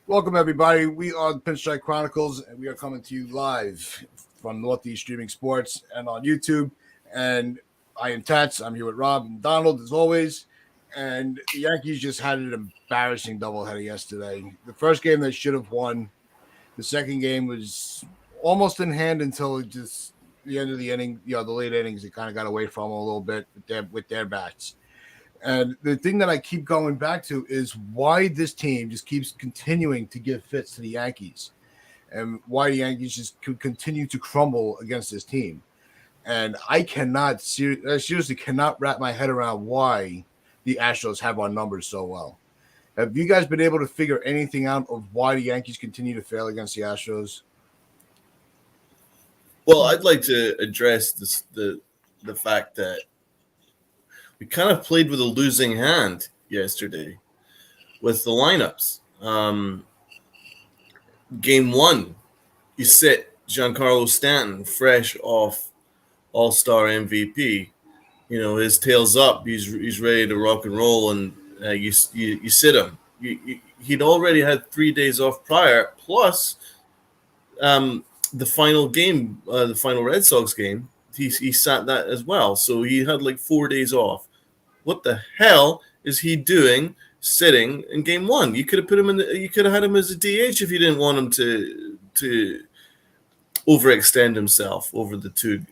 Welcome, everybody. We are the Pinstripe Chronicles, and we are coming to you live from Northeast Streaming Sports and on YouTube. And I am Tats. I'm here with Rob and Donald, as always. And the Yankees just had an embarrassing doubleheader yesterday. The first game they should have won. The second game was almost in hand until just the end of the inning. The late innings, it kind of got away from them a little bit with their bats. And the thing that I keep going back to is why this team just keeps continuing to give fits to the Yankees and why the Yankees just continue to crumble against this team. And I seriously cannot wrap my head around why the Astros have our numbers so well. Have you guys been able to figure anything out of why the Yankees continue to fail against the Astros? Well, I'd like to address the fact that we kind of played with a losing hand yesterday with the lineups. Game one, you sit Giancarlo Stanton fresh off All-Star MVP. You know, his tail's up. He's ready to rock and roll, and you sit him. He'd already had 3 days off prior, plus the final game, the final Red Sox game. He sat that as well, so he had like 4 days off. What the hell is he doing sitting in game one? You could have put him you could have had him as a DH if you didn't want him to overextend himself over the two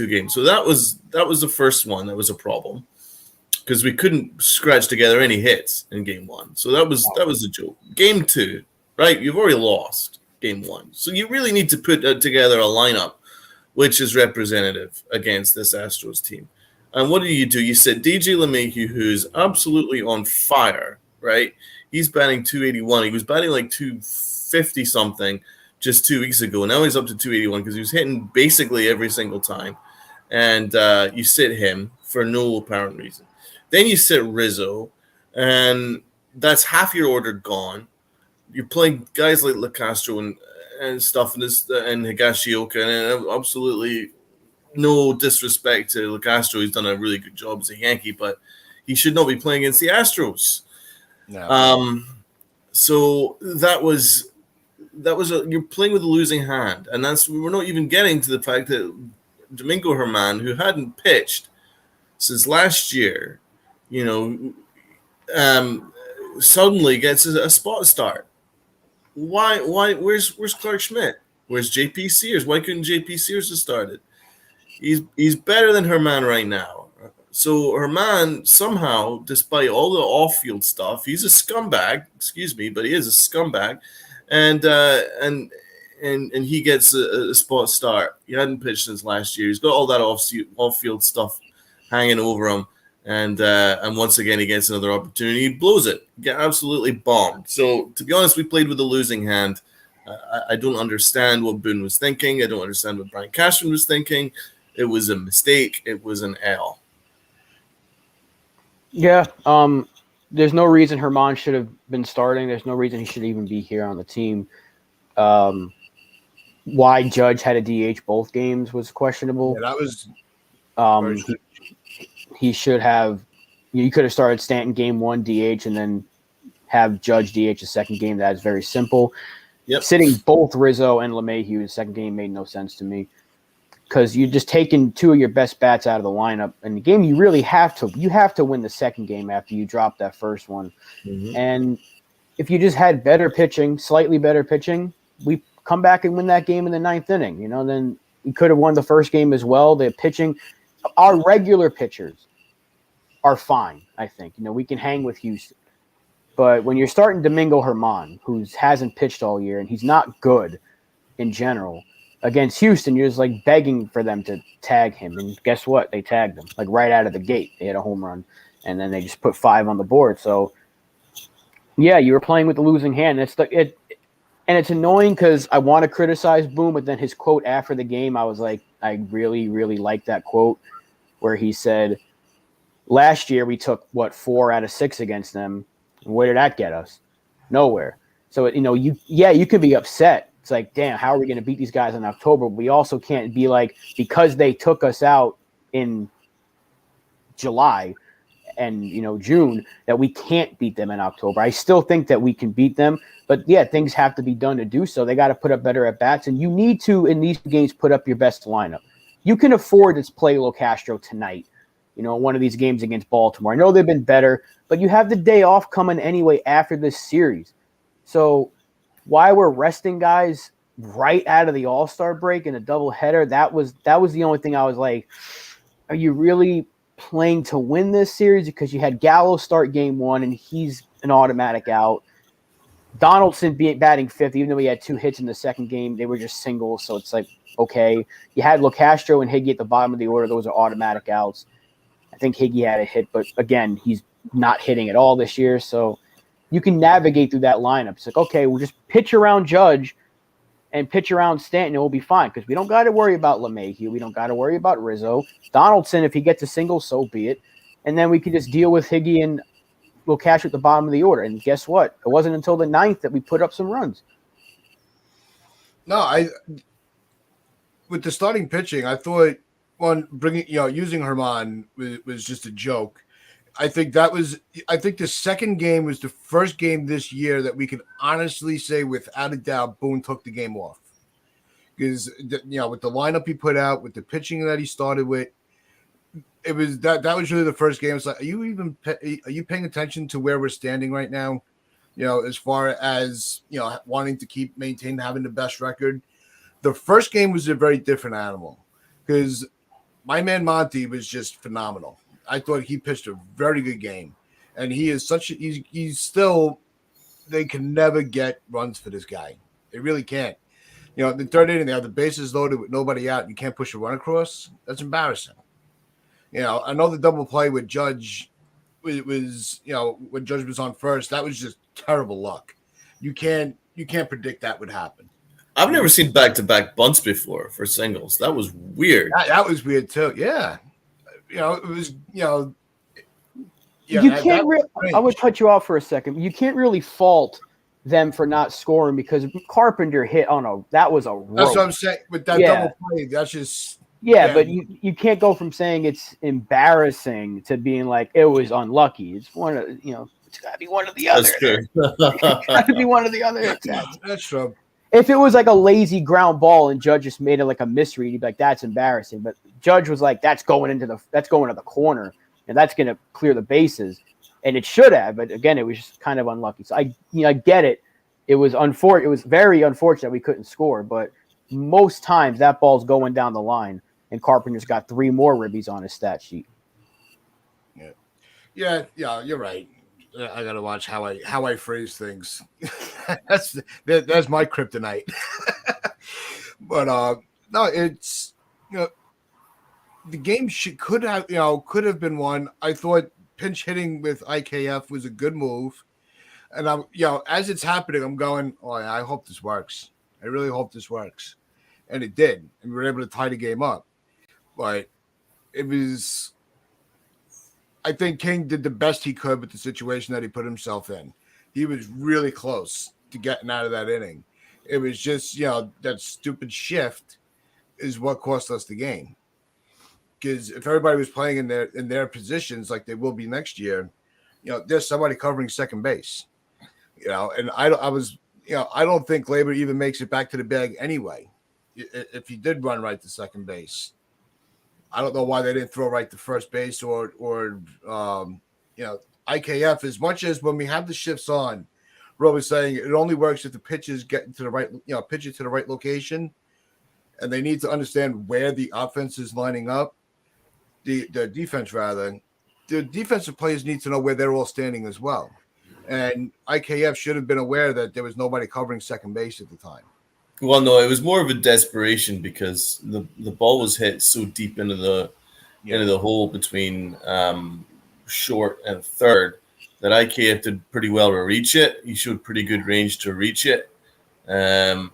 games. So that was the first one that was a problem because we couldn't scratch together any hits in game one. So that was a joke. Game two, right? You've already lost game one, so you really need to put together a lineup which is representative against this Astros team. And what do? You said DJ LeMahieu, who's absolutely on fire, right? He's batting 281. He was batting like 250 something just 2 weeks ago. Now he's up to 281 because he was hitting basically every single time. And you sit him for no apparent reason. Then you sit Rizzo, and that's half your order gone. You're playing guys like LeCastro and stuff, and Higashioka, and absolutely no disrespect to LeCastro. He's done a really good job as a Yankee, but he should not be playing against the Astros. No. So that was you're playing with a losing hand, and we're not even getting to the fact that Domingo Germán, who hadn't pitched since last year, suddenly gets a spot start. Why? Where's Clark Schmidt? Where's JP Sears? Why couldn't JP Sears have started? He's better than Germán right now. So Germán somehow, despite all the off-field stuff, he's a scumbag. Excuse me, but he is a scumbag, and he gets a spot start. He hadn't pitched since last year. He's got all that off-field stuff hanging over him, and once again he gets another opportunity. He blows it. Get absolutely bombed. So to be honest, we played with a losing hand. I don't understand what Boone was thinking. I don't understand what Brian Cashman was thinking. It was a mistake. It was an L. Yeah. There's no reason Germán should have been starting. There's no reason he should even be here on the team. Why Judge had a DH both games was questionable. Yeah, that was. He should have. You could have started Stanton game one DH and then have Judge DH a second game. That's very simple. Yep. Sitting both Rizzo and LeMahieu in the second game made no sense to me because you're just taking two of your best bats out of the lineup. In the game, you really have to win the second game after you drop that first one. Mm-hmm. And if you just had better pitching, slightly better pitching, we come back and win that game in the ninth inning. Then you could have won the first game as well. The pitching, our regular pitchers are fine, I think. We can hang with Houston. But when you're starting Domingo Germán, who hasn't pitched all year, and he's not good in general, against Houston, you're just like begging for them to tag him. And guess what? They tagged him like right out of the gate. They had a home run, and then they just put 5 on the board. So, yeah, you were playing with the losing hand. And it's annoying because I want to criticize Boone, but then his quote after the game, I was like, I really, really like that quote where he said, Last year we took 4 out of 6 against them. Where did that get us? Nowhere. So you can be upset. It's like, damn, how are we going to beat these guys in October? We also can't be like, because they took us out in July and June, that we can't beat them in October. I still think that we can beat them, but yeah, things have to be done to do so. They got to put up better at bats, and you need to in these games put up your best lineup. You can afford to play LoCastro tonight. One of these games against Baltimore. I know they've been better, but you have the day off coming anyway after this series. So why we're resting guys right out of the All-Star break in a doubleheader, that was the only thing I was like, are you really playing to win this series? Because you had Gallo start game 1, and he's an automatic out. Donaldson batting 5th, even though he had 2 hits in the second game, they were just singles, so it's like, okay. You had LoCastro and Higgy at the bottom of the order. Those are automatic outs. I think Higgy had a hit, but again, he's not hitting at all this year. So you can navigate through that lineup. It's like, okay, we'll just pitch around Judge and pitch around Stanton, and we'll be fine because we don't got to worry about LeMahieu. We don't got to worry about Rizzo. Donaldson, if he gets a single, so be it. And then we can just deal with Higgy and LoCastro at the bottom of the order. And guess what? It wasn't until the 9th that we put up some runs. No, with the starting pitching, I thought using Herman was just a joke. I think the second game was the first game this year that we can honestly say without a doubt Boone took the game off. Because with the lineup he put out, with the pitching that he started with, it was that was really the first game. It's like, are you paying attention to where we're standing right now? As far as wanting to maintain having the best record. The first game was a very different animal because my man Monty was just phenomenal. I thought he pitched a very good game, and he is he's still. They can never get runs for this guy. They really can't. The third inning, they have the bases loaded with nobody out. You can't push a run across. That's embarrassing. I know the double play with Judge was when Judge was on first. That was just terrible luck. You can't predict that would happen. I've never seen back-to-back bunts before for singles. That was weird. That was weird too. Yeah, it was. Yeah, you can't. I would cut you off for a second. You can't really fault them for not scoring because Carpenter hit that was a rope. That's what I'm saying. With that double play, that's just. Yeah, but you can't go from saying it's embarrassing to being like it was unlucky. It's one of it's got to be one of the other. That's true. It's got to be one of the other. That's true. If it was like a lazy ground ball and Judge just made it like a misread, he'd be like, "That's embarrassing." But Judge was like, "That's going to the corner, and that's going to clear the bases," and it should have. But again, it was just kind of unlucky. So I get it. It was unfortunate. It was very unfortunate we couldn't score. But most times that ball's going down the line, and Carpenter's got 3 more ribbies on his stat sheet. Yeah. You're right. I gotta watch how I phrase things. that's my kryptonite. But no, it's the game could have been won. I thought pinch hitting with IKF was a good move, and I'm as it's happening, I'm going, oh, I hope this works. I really hope this works, and it did, and we were able to tie the game up. But it was. I think King did the best he could with the situation that he put himself in. He was really close to getting out of that inning. It was just, that stupid shift is what cost us the game. Because if everybody was playing in their positions like they will be next year, there's somebody covering second base. And I don't think Labor even makes it back to the bag anyway. If he did run right to second base. I don't know why they didn't throw right to first base or IKF, as much as when we have the shifts on, Rob was saying it only works if the pitches get to the right, pitch it to the right location, and they need to understand where the offense is lining up. The defense, rather, the defensive players need to know where they're all standing as well. And IKF should have been aware that there was nobody covering second base at the time. Well, no, it was more of a desperation because the ball was hit so deep into the hole between short and third that IKF did pretty well to reach it. He showed pretty good range to reach it. And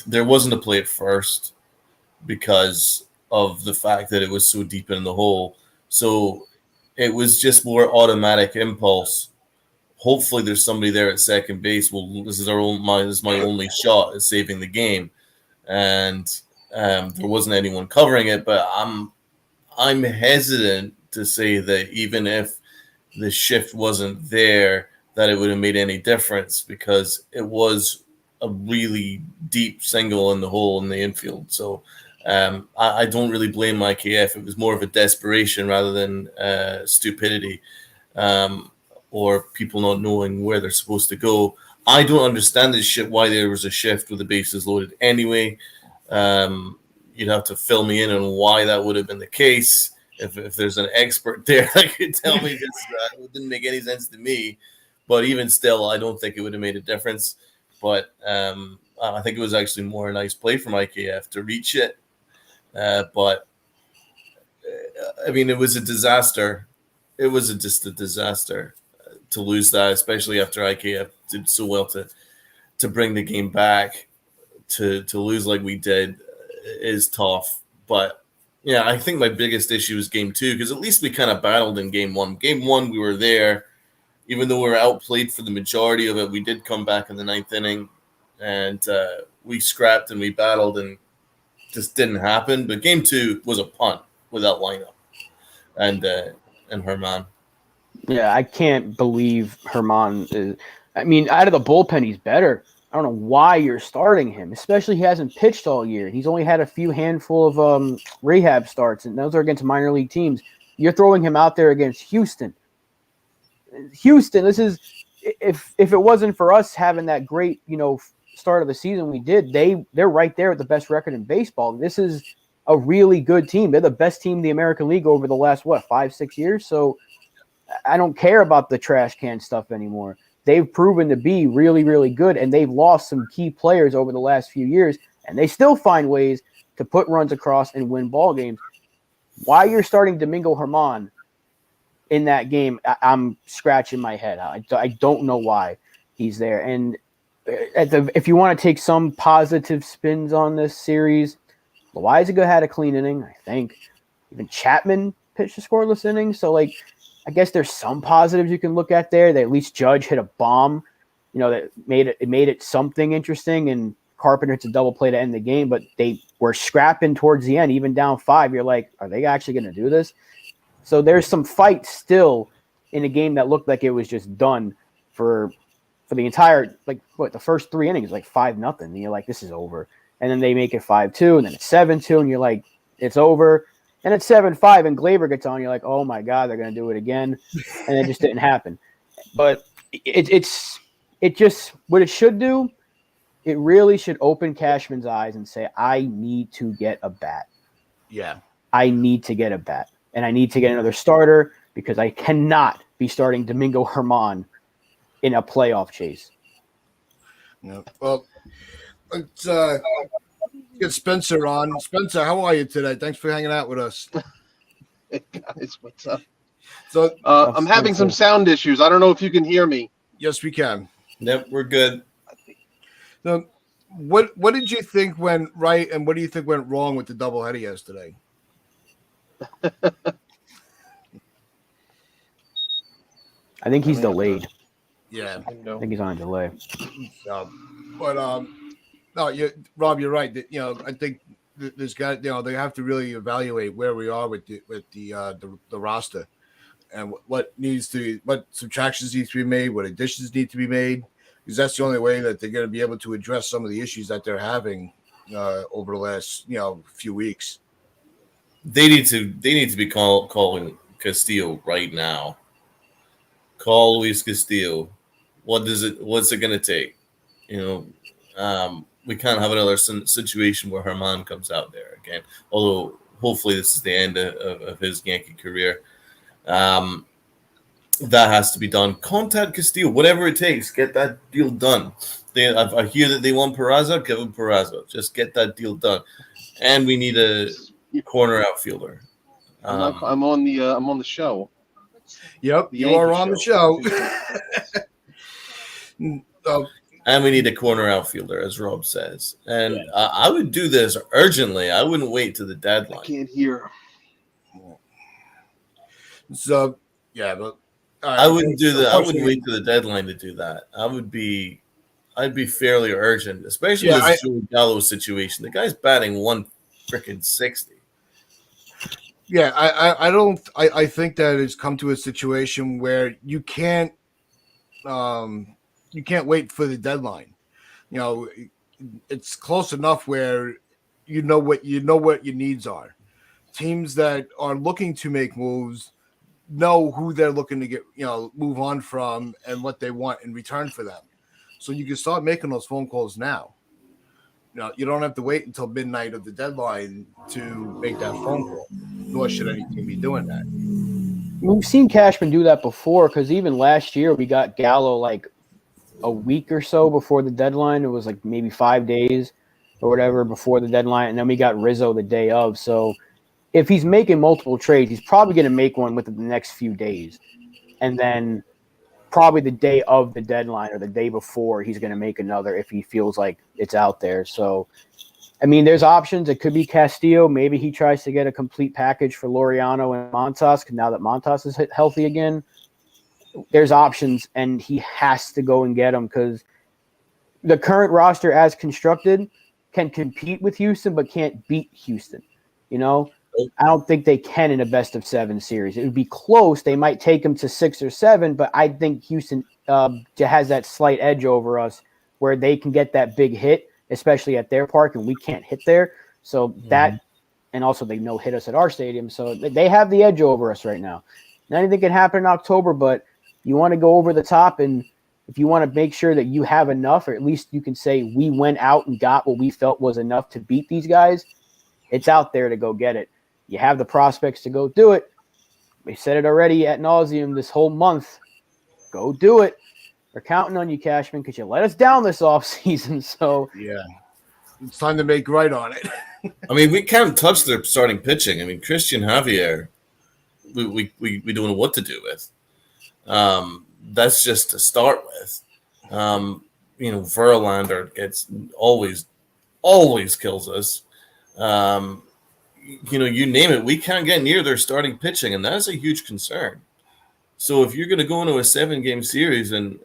there wasn't a play at first because of the fact that it was so deep in the hole. So it was just more automatic impulse. Hopefully, there's somebody there at second base. Well, this is my only shot at saving the game, and there wasn't anyone covering it. But I'm hesitant to say that even if the shift wasn't there, that it would have made any difference, because it was a really deep single in the hole in the infield. So I don't really blame IKF. It was more of a desperation rather than stupidity, or people not knowing where they're supposed to go. I don't understand this shit, why there was a shift with the bases loaded anyway. You'd have to fill me in on why that would have been the case. If there's an expert there that could tell me this, it didn't make any sense to me. But even still, I don't think it would have made a difference. But I think it was actually more a nice play from IKF to reach it. But I mean, it was a disaster. It was just a disaster to lose that, especially after IKF did so well to bring the game back. To lose like we did is tough. But yeah, I think my biggest issue is game 2, because at least we kind of battled in game 1. Game 1, we were there. Even though we were outplayed for the majority of it, we did come back in the 9th inning, and we scrapped and we battled, and just didn't happen. But game 2 was a punt with that lineup and Herman. Yeah, I can't believe Herman is. I mean, out of the bullpen, he's better. I don't know why you're starting him, especially he hasn't pitched all year. He's only had a few handful of rehab starts, and those are against minor league teams. You're throwing him out there against Houston. This is if it wasn't for us having that great, start of the season we did, they're right there with the best record in baseball. This is a really good team. They're the best team in the American League over the last 5-6 years. So I don't care about the trash can stuff anymore. They've proven to be really, really good, and they've lost some key players over the last few years, and they still find ways to put runs across and win ball games. Why you're starting Domingo Herman in that game, I'm scratching my head. I don't know why he's there. And if you want to take some positive spins on this series, Loaizaga had a clean inning, I think. Even Chapman pitched a scoreless inning. So, I guess there's some positives you can look at there. That at least Judge hit a bomb, that made it something interesting. And Carpenter hits a double play to end the game, but they were scrapping towards the end, even down 5. You're like, are they actually going to do this? So there's some fight still in a game that looked like it was just done for the entire, the first 3 innings, 5-0. And you're like, this is over. And then they make it 5-2, and then it's 7-2, and you're like, it's over. And it's 7-5, and Glaber gets on. You're like, oh my God, they're going to do it again, and it just didn't happen. But it's just what it should do. It really should open Cashman's eyes and say, I need to get a bat. Yeah, I need to get a bat, and I need to get another starter, because I cannot be starting Domingo Herman in a playoff chase. No. Well, let's get Spencer on. Spencer, how are you today? Thanks for hanging out with us. Hey guys, what's up? So I'm having some sound issues. I don't know if you can hear me. yes, we can. Yep, we're good. So, what did you think went right, and what do you think went wrong with the doubleheader yesterday? I think he's delayed. Yeah, I think he's on a delay. but no, Rob, you're right. I think there's got they have to really evaluate where we are with the roster, and what subtractions need to be made, what additions need to be made, because that's the only way that they're going to be able to address some of the issues that they're having over the last few weeks. They need to be calling Castillo right now. Call Luis Castillo. What's it going to take? We can't have another situation where Herman comes out there again. Although hopefully this is the end of his Yankee career. That has to be done. Contact Castillo, whatever it takes. Get that deal done. I hear that they want Peraza. Give him Peraza. Just get that deal done. And we need a corner outfielder. I'm on the show. Yep, you are on the show. And we need a corner outfielder, as Rob says. And I would do this urgently. I wouldn't wait to the deadline. I can't hear. So Yeah, but I wouldn't do that. I wouldn't wait to the deadline to do that. I'd be fairly urgent, especially this Joey Gallo situation. The guy's batting 160. Yeah, I don't. I think that it's come to a situation where you can't wait for the deadline. You know, it's close enough where you know what your needs are. Teams that are looking to make moves know who they're looking to get, move on from and what they want in return for them. So you can start making those phone calls now. You don't have to wait until midnight of the deadline to make that phone call. Nor should any team be doing that. We've seen Cashman do that before because even last year we got Gallo like a week or so before the deadline. It was like maybe 5 days or whatever before the deadline, and then we got Rizzo the day of. So if he's making multiple trades, he's probably going to make one within the next few days. And then probably the day of the deadline or the day before, he's going to make another if he feels like it's out there. So, I mean, there's options. It could be Castillo. Maybe he tries to get a complete package for Laureano and Montas now that Montas is healthy again. There's options, and he has to go and get them because the current roster as constructed can compete with Houston but can't beat Houston, I don't think they can in a best-of-7 series. It would be close. They might take them to 6 or 7, but I think Houston has that slight edge over us where they can get that big hit, especially at their park, and we can't hit there. So that – and also they no hit us at our stadium. So they have the edge over us right now. And anything can happen in October, but you want to go over the top, and if you want to make sure that you have enough, or at least you can say we went out and got what we felt was enough to beat these guys, it's out there to go get it. You have the prospects to go do it. We said it already ad nauseum this whole month. Go do it. We're counting on you, Cashman, because you let us down this offseason. So yeah, it's time to make right on it. I mean, we can't touch their starting pitching. I mean, Christian Javier, we don't know what to do with. That's just to start with. Verlander gets always kills us. You name it, we can't get near their starting pitching, and that is a huge concern. So if you're going to go into a 7-game series, and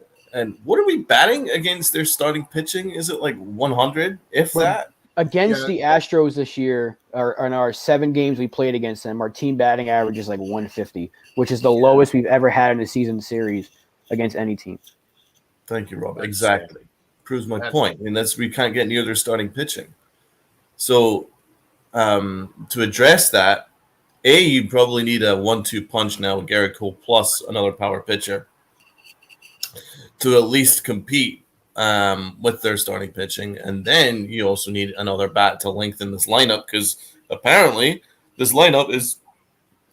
what are we batting against their starting pitching? Is it like 100, if that? Against the Astros this year, or in our 7 games we played against them, our team batting average is like 150, which is the lowest we've ever had in a season series against any team. Thank you, Rob. Exactly. Proves my point. And we can't get near their starting pitching. So to address that, you'd probably need a 1-2 punch now with Garrett Cole plus another power pitcher to at least compete with their starting pitching. And then you also need another bat to lengthen this lineup because apparently this lineup is,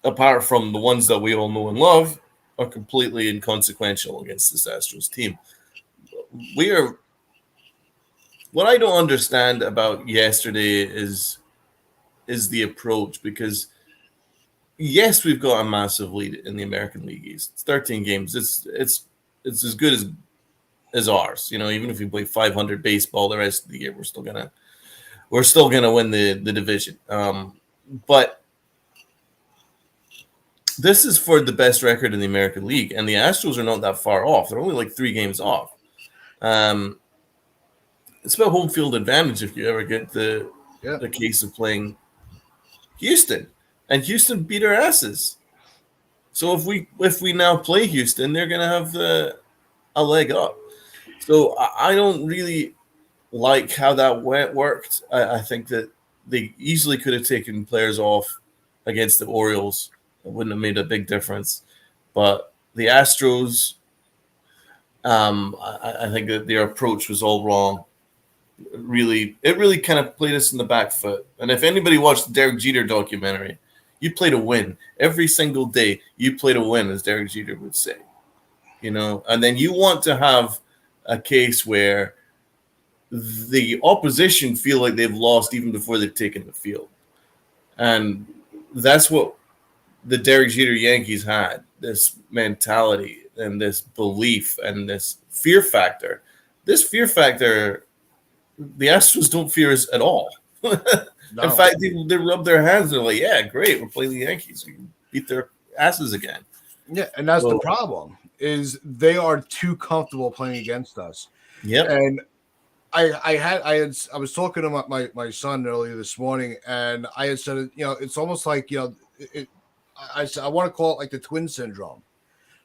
apart from the ones that we all know and love, are completely inconsequential against this Astros team. What I don't understand about yesterday is the approach, because yes, we've got a massive lead in the American League East. It's 13 games. It's as good as ours. Even if we play 500 baseball the rest of the year, we're still gonna win the division. But this is for the best record in the American League, and the Astros are not that far off. They're only like 3 games off. It's about home field advantage if you ever get the case of playing Houston, and Houston beat our asses. So if we now play Houston, they're gonna have a leg up. So I don't really like how that worked. I think that they easily could have taken players off against the Orioles. It wouldn't have made a big difference. But the Astros, I think that their approach was all wrong. It really kind of played us in the back foot. And if anybody watched the Derek Jeter documentary, you play to win. Every single day, you play to win, as Derek Jeter would say. And then you want to have a case where the opposition feel like they've lost even before they've taken the field. And that's what the Derek Jeter Yankees had, this mentality and this belief and this fear factor. This fear factor, the Astros don't fear us at all. No. In fact, they rub their hands. They're like, yeah, great, we're playing the Yankees. We can beat their asses again. Yeah, and that's the problem is they are too comfortable playing against us. Yep. And I was talking to my son earlier this morning, and I had said, it's almost like, I want to call it like the twin syndrome.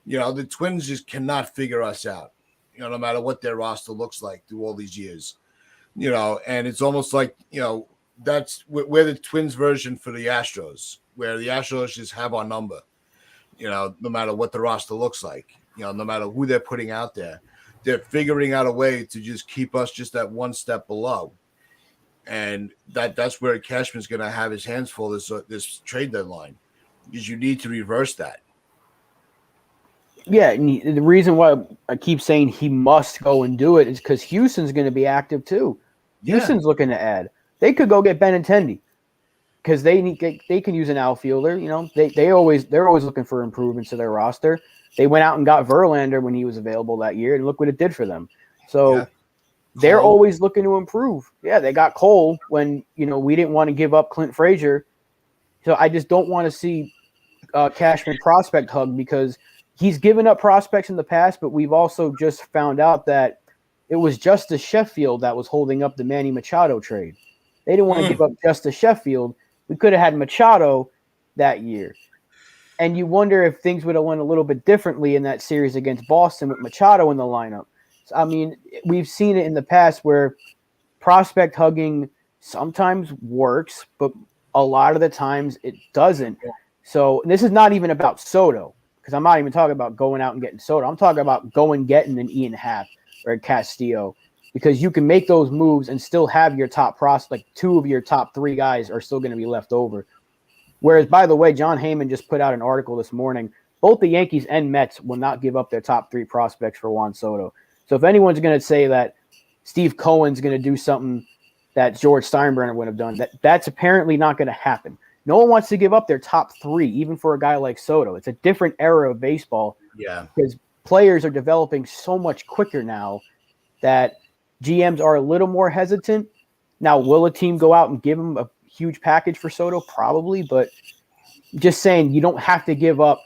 The Twins just cannot figure us out, no matter what their roster looks like through all these years, and it's almost like, we're the Twins version for the Astros, where the Astros just have our number, no matter what the roster looks like, no matter who they're putting out there. They're figuring out a way to just keep us just that one step below. And that's where Cashman's going to have his hands full this trade deadline, because you need to reverse that. Yeah, and the reason why I keep saying he must go and do it is because Houston's going to be active too. Yeah. Houston's looking to add. They could go get Benintendi because they can use an outfielder. They're always looking for improvements to their roster. They went out and got Verlander when he was available that year, and look what it did for them. So they're always looking to improve. Yeah, they got Cole when we didn't want to give up Clint Frazier. So I just don't want to see Cashman prospect hug, because he's given up prospects in the past, but we've also just found out that it was Justice Sheffield that was holding up the Manny Machado trade. They didn't want to give up Justice Sheffield. We could have had Machado that year. And you wonder if things would have went a little bit differently in that series against Boston with Machado in the lineup. So, I mean, we've seen it in the past where prospect hugging sometimes works, but a lot of the times it doesn't. So this is not even about Soto, because I'm not even talking about going out and getting Soto. I'm talking about getting an Ian Happ or a Castillo, because you can make those moves and still have your top prospect. Like 2 of your top 3 guys are still going to be left over. Whereas, by the way, John Heyman just put out an article this morning. Both the Yankees and Mets will not give up their top 3 prospects for Juan Soto. So if anyone's going to say that Steve Cohen's going to do something that George Steinbrenner would have done, that's apparently not going to happen. No one wants to give up their top 3, even for a guy like Soto. It's a different era of baseball. Yeah. Because players are developing so much quicker now that GMs are a little more hesitant. Now, will a team go out and give him a huge package for Soto? Probably, but just saying, you don't have to give up.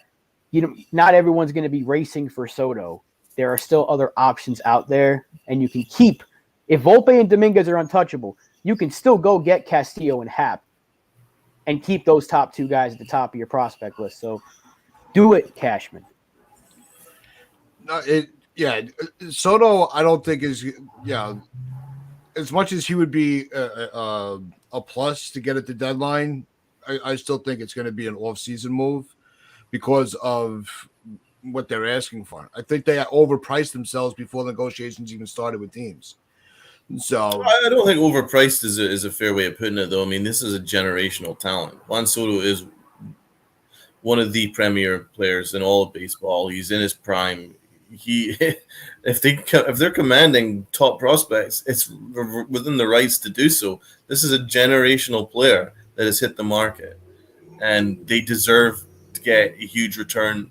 Not everyone's going to be racing for Soto. There are still other options out there, and you can keep. If Volpe and Dominguez are untouchable, you can still go get Castillo and Happ and keep those top 2 guys at the top of your prospect list. So do it, Cashman. Soto, I don't think is as much as he would be a plus to get at the deadline. I still think it's going to be an off-season move because of what they're asking for. I think they overpriced themselves before the negotiations even started with teams. So I don't think overpriced is a fair way of putting it, though. I mean, this is a generational talent. Juan Soto is one of the premier players in all of baseball. He's in his prime. If they're commanding top prospects, it's within the rights to do so. This is a generational player that has hit the market, and they deserve to get a huge return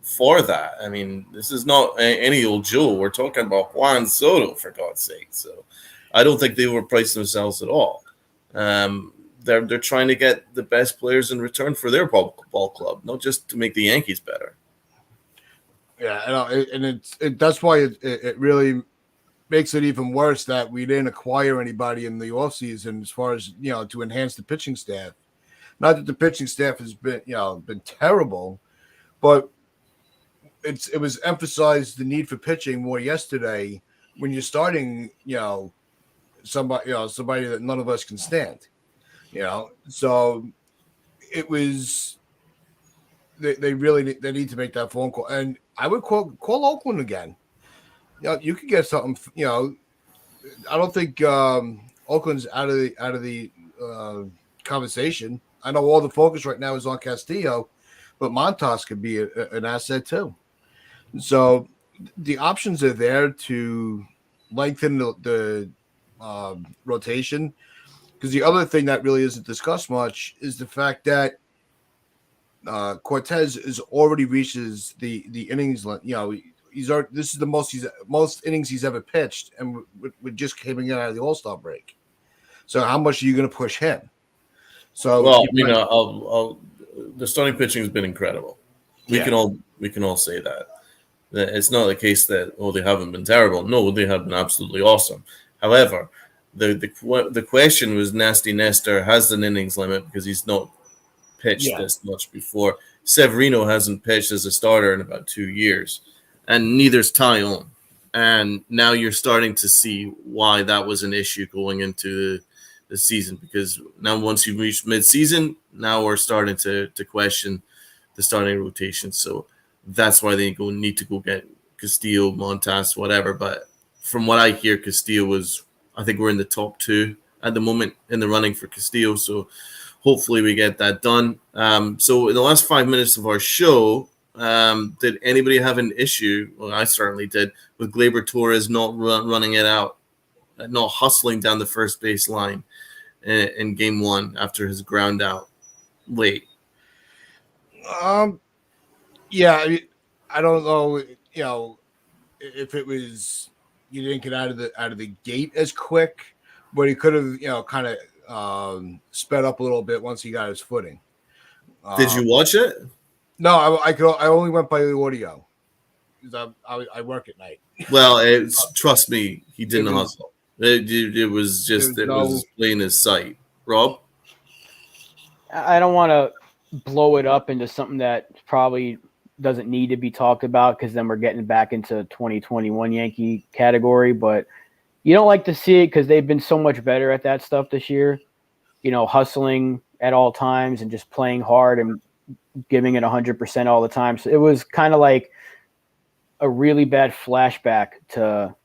for that. I mean, this is not any old Joe. We're talking about Juan Soto, for God's sake. So I don't think they overpriced themselves at all. They're trying to get the best players in return for their ball club, not just to make the Yankees better. Yeah, and that's why it really makes it even worse that we didn't acquire anybody in the offseason as far as, to enhance the pitching staff. Not that the pitching staff has been terrible, but it was emphasized the need for pitching more yesterday when you're starting, somebody that none of us can stand. So it was they need to make that phone call, and I would call Oakland again. You could get something. I don't think Oakland's out of the conversation. I know all the focus right now is on Castillo, but Montas could be an asset too. So the options are there to lengthen the rotation. Because the other thing that really isn't discussed much is the fact that Cortez is already reaches the innings. This is the most innings he's ever pitched, and we're just coming out of the All-Star break. So how much are you going to push him? So the starting pitching has been incredible. We can all say that. It's not the case that they haven't been terrible. No, they have been absolutely awesome. However, the question was Nasty Nestor has an innings limit because he's not pitched this much before. Severino hasn't pitched as a starter in about 2 years, and neither's Tyone. And now you're starting to see why that was an issue going into the season, because now once you've reached mid-season, now we're starting to question the starting rotation. So that's why they need to go get Castillo, Montas, whatever. But from what I hear, Castillo I think we're in the top 2 at the moment in the running for Castillo. So hopefully we get that done. So in the last 5 minutes of our show, did anybody have an issue? Well, I certainly did, with Gleyber Torres not running it out, not hustling down the first base line in game 1 after his ground out late. Yeah, I don't know, if it was you didn't get out of the gate as quick, but he could have, kind of sped up a little bit once he got his footing. Did you watch it? No, I only went by the audio because I work at night. Well, trust me, he didn't hustle. It was plain as sight. Rob? I don't want to blow it up into something that probably doesn't need to be talked about, because then we're getting back into 2021 Yankee category, but you don't like to see it because they've been so much better at that stuff this year, hustling at all times and just playing hard and giving it 100% all the time. So it was kind of like a really bad flashback to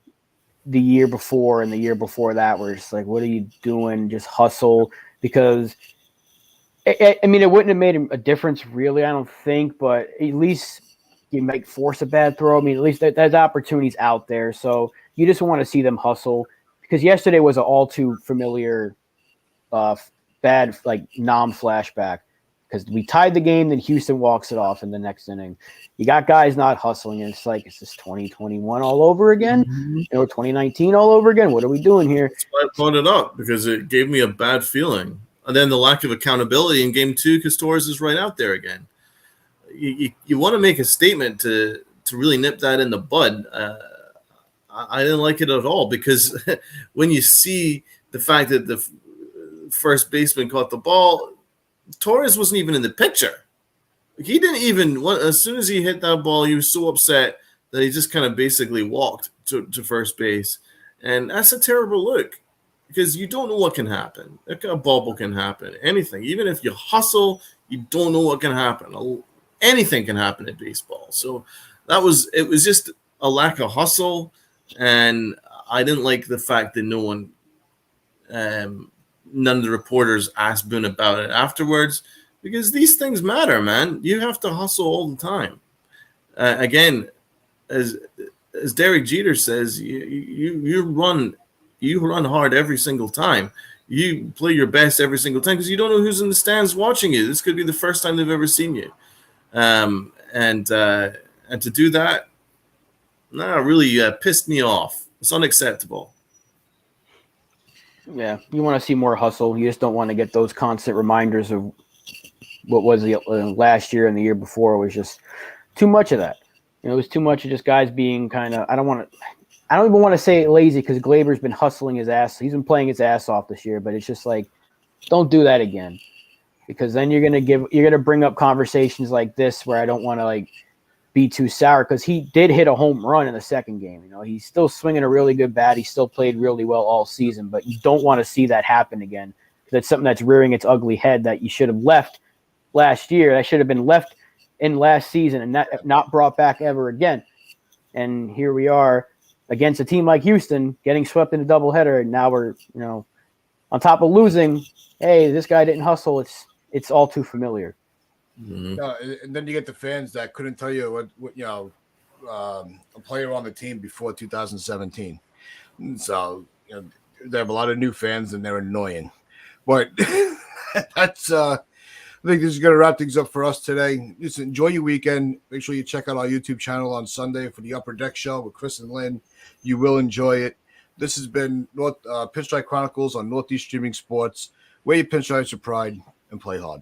the year before and the year before that, where it's like, what are you doing? Just hustle. Because it wouldn't have made a difference really, I don't think, but at least you might force a bad throw. At least there's opportunities out there. So you just want to see them hustle, because yesterday was an all too familiar bad, like, flashback, because we tied the game, then Houston walks it off in the next inning. You got guys not hustling, and it's like, is this 2021 all over again? 2019 all over again? What are we doing here? That's why I brought it up, because it gave me a bad feeling. And then the lack of accountability in game 2, because Torres is right out there again. You want to make a statement to really nip that in the bud. I didn't like it at all, because when you see the fact that the first baseman caught the ball, Torres wasn't even in the picture. He didn't even, as soon as he hit that ball, he was so upset that he just kind of basically walked to first base. And that's a terrible look, because you don't know what can happen. A bubble can happen, anything. Even if you hustle, you don't know what can happen. Anything can happen in baseball. So it was just a lack of hustle, and I didn't like the fact that none of the reporters asked Boone about it afterwards, because these things matter, man. You have to hustle all the time. Again, as Derek Jeter says, you run hard every single time. You play your best every single time, because you don't know who's in the stands watching you. This could be the first time they've ever seen you. And to do that, really pissed me off. It's unacceptable. Yeah, you want to see more hustle. You just don't want to get those constant reminders of what was the last year and the year before. It was just too much of that. It was too much of just guys being kind of, I don't even want to say lazy, because Gleyber's been hustling his ass. He's been playing his ass off this year, but it's just like, don't do that again, because then you're gonna bring up conversations like this where I don't want to be too sour, because he did hit a home run in the second game. He's still swinging a really good bat. He still played really well all season, but you don't want to see that happen again. That's something that's rearing its ugly head that you should have left last year. That should have been left in last season and not brought back ever again. And here we are against a team like Houston getting swept in a doubleheader, and now we're, on top of losing, hey, this guy didn't hustle. It's all too familiar. Mm-hmm. And then you get the fans that couldn't tell you what a player on the team before 2017. So they have a lot of new fans, and they're annoying. But that's I think this is going to wrap things up for us today. Just enjoy your weekend. Make sure you check out our YouTube channel on Sunday for the Upper Deck Show with Chris and Lynn. You will enjoy it. This has been Pinstripe Chronicles on Northeast Streaming Sports, where your pinstripes are pride and play hard.